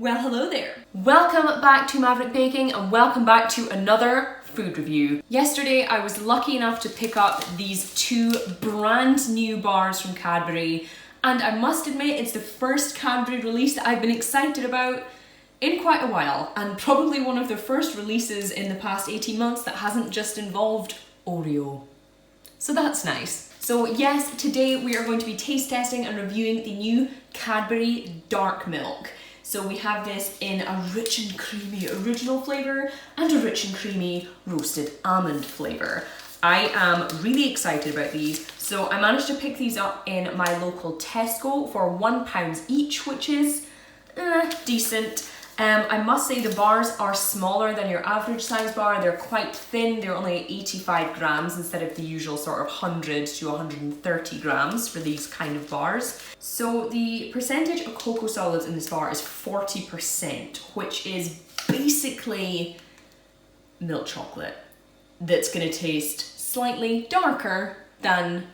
Well, hello there. Welcome back to Maverick Baking and welcome back to another food review. Yesterday I was lucky enough to pick up these two brand new bars from Cadbury, and I must admit it's the first Cadbury release that I've been excited about in quite a while, and probably one of their first releases in the past 18 months that hasn't just involved Oreo. So that's nice. So yes, today we are going to be taste testing and reviewing the new Cadbury Darkmilk. So we have this in a rich and creamy original flavour and a rich and creamy roasted almond flavour. I am really excited about these. So I managed to pick these up in my local Tesco for £1 each, which is decent. I must say the bars are smaller than your average size bar. They're quite thin. They're only 85 grams instead of the usual sort of 100 to 130 grams for these kind of bars. So the percentage of cocoa solids in this bar is 40%, which is basically milk chocolate that's going to taste slightly darker than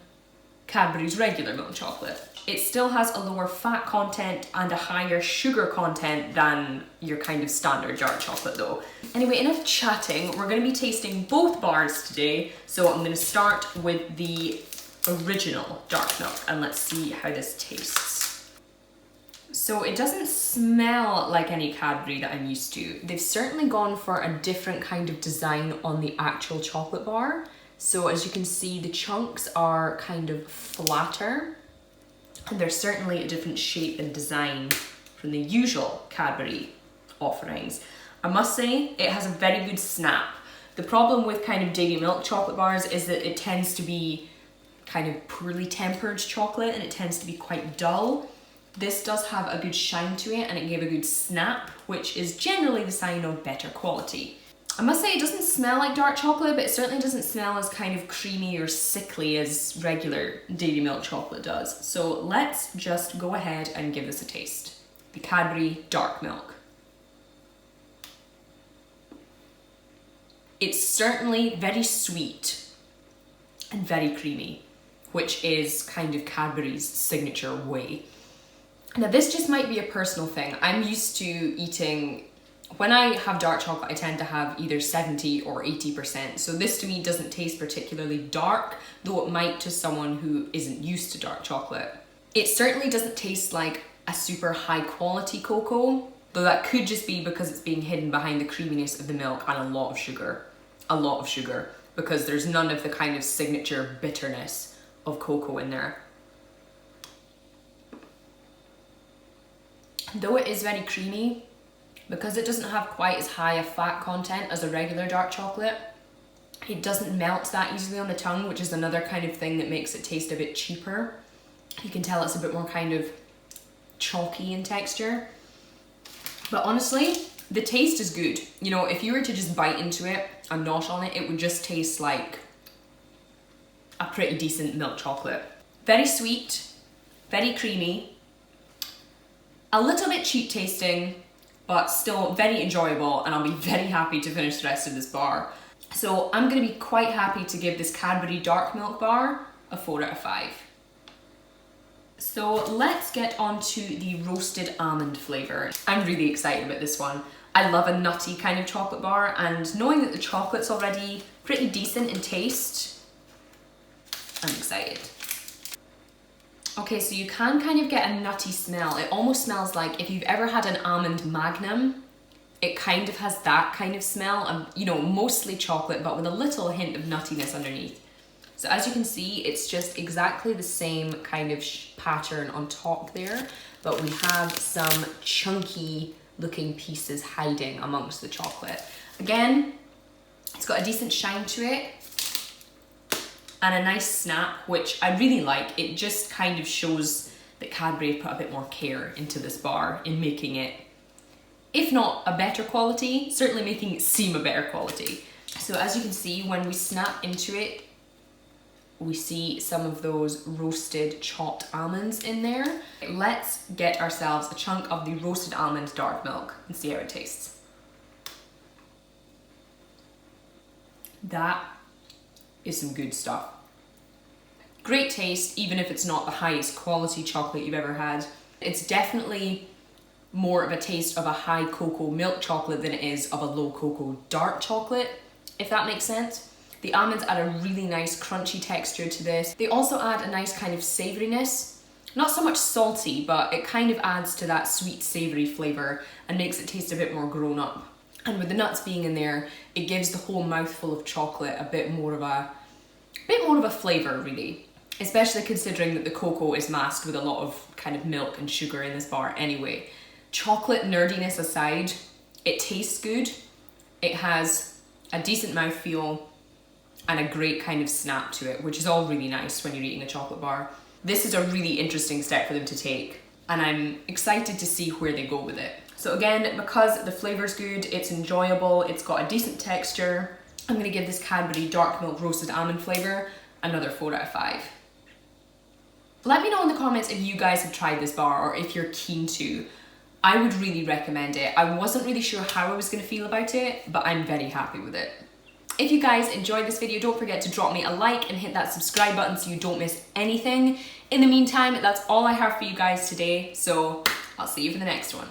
Cadbury's regular milk chocolate. It still has a lower fat content and a higher sugar content than your kind of standard dark chocolate though. Anyway, enough chatting. We're going to be tasting both bars today. So I'm going to start with the original Darkmilk and let's see how this tastes. So it doesn't smell like any Cadbury that I'm used to. They've certainly gone for a different kind of design on the actual chocolate bar. So as you can see, the chunks are kind of flatter. And they're certainly a different shape and design from the usual Cadbury offerings. I must say, it has a very good snap. The problem with kind of dairy milk chocolate bars is that it tends to be kind of poorly tempered chocolate and it tends to be quite dull. This does have a good shine to it and it gave a good snap, which is generally the sign of better quality. I must say it doesn't smell like dark chocolate, but it certainly doesn't smell as kind of creamy or sickly as regular dairy milk chocolate does. So let's just go ahead and give this a taste. The Cadbury Darkmilk. It's certainly very sweet and very creamy, which is kind of Cadbury's signature way. Now this just might be a personal thing. I'm used to eating, when I have dark chocolate, I tend to have either 70 or 80%. So this to me doesn't taste particularly dark, though it might to someone who isn't used to dark chocolate. It certainly doesn't taste like a super high quality cocoa, though that could just be because it's being hidden behind the creaminess of the milk and a lot of sugar. A lot of sugar, because there's none of the kind of signature bitterness of cocoa in there. Though it is very creamy, because it doesn't have quite as high a fat content as a regular dark chocolate, it doesn't melt that easily on the tongue, which is another kind of thing that makes it taste a bit cheaper. You can tell it's a bit more kind of chalky in texture. But honestly, the taste is good. You know, if you were to just bite into it and gnaw on it, it would just taste like a pretty decent milk chocolate. Very sweet, very creamy, a little bit cheap tasting, but still very enjoyable, and I'll be very happy to finish the rest of this bar. So I'm going to be quite happy to give this Cadbury Darkmilk bar a 4 out of 5. So let's get on to the roasted almond flavour. I'm really excited about this one. I love a nutty kind of chocolate bar, and knowing that the chocolate's already pretty decent in taste, I'm excited. Okay, so you can kind of get a nutty smell. It almost smells like if you've ever had an almond magnum, it kind of has that kind of smell. You know, mostly chocolate, but with a little hint of nuttiness underneath. So as you can see, it's just exactly the same kind of pattern on top there, but we have some chunky looking pieces hiding amongst the chocolate. Again, it's got a decent shine to it, and a nice snap, which I really like. It just kind of shows that Cadbury have put a bit more care into this bar in making it, if not a better quality, certainly making it seem a better quality. So as you can see, when we snap into it, we see some of those roasted chopped almonds in there. Let's get ourselves a chunk of the roasted almond Darkmilk and see how it tastes. That is some good stuff. Great taste, even if it's not the highest quality chocolate you've ever had. It's definitely more of a taste of a high cocoa milk chocolate than it is of a low cocoa dark chocolate, if that makes sense. The almonds add a really nice crunchy texture to this. They also add a nice kind of savouriness. Not so much salty, but it kind of adds to that sweet savoury flavour and makes it taste a bit more grown up. And with the nuts being in there, it gives the whole mouthful of chocolate a bit more of a flavour really. Especially considering that the cocoa is masked with a lot of kind of milk and sugar in this bar anyway. Chocolate nerdiness aside, it tastes good. It has a decent mouthfeel and a great kind of snap to it, which is all really nice when you're eating a chocolate bar. This is a really interesting step for them to take, and I'm excited to see where they go with it. So again, because the flavour's good, it's enjoyable, it's got a decent texture, I'm gonna give this Cadbury Darkmilk roasted almond flavour another 4 out of 5. Let me know in the comments if you guys have tried this bar or if you're keen to. I would really recommend it. I wasn't really sure how I was gonna feel about it, but I'm very happy with it. If you guys enjoyed this video, don't forget to drop me a like and hit that subscribe button so you don't miss anything. In the meantime, that's all I have for you guys today, so I'll see you for the next one.